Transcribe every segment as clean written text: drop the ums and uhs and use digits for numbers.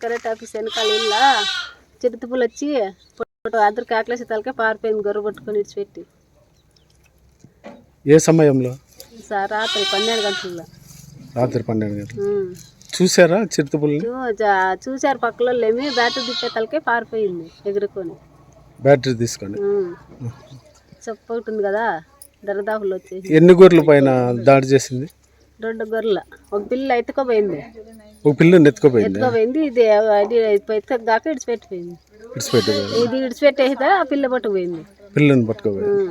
Correct office వెనకాల ఇల్ల చిరుతపులు వచ్చి అద్దరు కాకలేసి తలకే పారిపోయింది గొర్రె పట్టుకొని ఇడిచిపెట్టి. ఏ సమయంలో? సార్ రాత్రి 12 గంటల్లో. రాత్రి 12 గంటలు చూసారా చిరుతపుల్ని? చూసారు పక్కలో ఏమి బ్యాటరీ తిప్పే తలకే పారిపోయింది ఎగురుకొని. బ్యాటరీ తీసుకొని చెప్ప ఉంటుంది కదా దరదాపులు వచ్చేసి. ఎన్ని గొర్రెల పైన దాడి చేసింది? 2 గొర్రెల. ఒక పిల్ల ఎత్తుకోపోయింది. ఒక పిల్లని ఎత్తుకోపోయింది. ఇది ఎత్తుగాక ఇడిచిపెట్టిపోయింది. ఇది ఇడిచిపెట్టేదా ఆ పిల్ల పట్టుకుపోయింది. పిల్లని పట్టుకోపోయింది.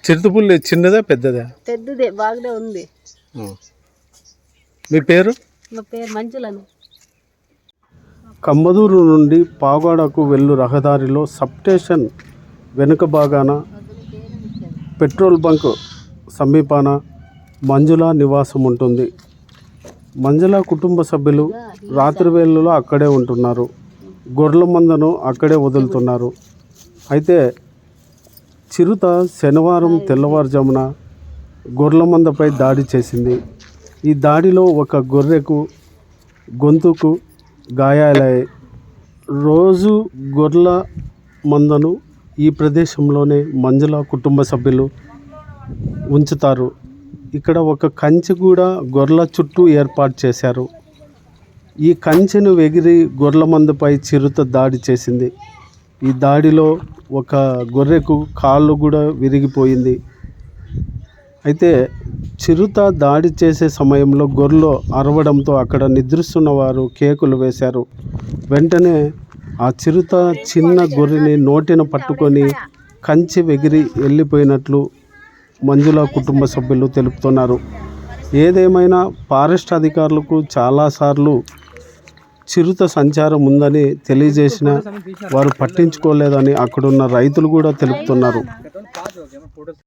చిరుతపుల్లి చిన్నదా పెద్దదా? పెద్దదే, బాగానే ఉంది. మీ పేరు? మా పేరు మంజులని. కమ్మదూరు నుండి పాగోడకు వెళ్ళు రహదారిలో సబ్స్టేషన్ వెనుక భాగాన పెట్రోల్ బంక్ సమీపాన మంజుల నివాసం ఉంటుంది. మంజుల కుటుంబ సభ్యులు రాత్రి వేళల్లో అక్కడే ఉంటున్నారు. గొర్రెల మందను అక్కడే వదులుతున్నారు. అయితే చిరుత శనివారం తెల్లవారుజామున గొర్రెల మందపై దాడి చేసింది. ఈ దాడిలో ఒక గొర్రెకు గొంతుకు గాయాలయ్యాయి. రోజు గొర్రెల మందను ఈ ప్రదేశంలోనే మంజుల కుటుంబ సభ్యులు ఉంచుతారు. ఇక్కడ ఒక కంచె కూడా గొర్రెల చుట్టూ ఏర్పాటు చేశారు. ఈ కంచెను ఎగిరి గొర్రెల మందపై చిరుత దాడి చేసింది. ఈ దాడిలో ఒక గొర్రెకు కాళ్ళు కూడా విరిగిపోయింది. అయితే చిరుత దాడి చేసే సమయంలో గొర్రెలు అరవడంతో అక్కడ నిద్రిస్తున్న వారు కేకులు వేశారు. వెంటనే ఆ చిరుత చిన్న గొర్రెని నోటిన పట్టుకొని కంచె ఎగిరి వెళ్ళిపోయినట్లు మంజుల కుటుంబ సభ్యులు తెలుపుతున్నారు. ఏదేమైనా ఫారెస్ట్ అధికారులకు చాలాసార్లు చిరుత సంచారం ఉందని తెలియజేసినా వారు పట్టించుకోలేదని అక్కడున్న రైతులు కూడా తెలుపుతున్నారు.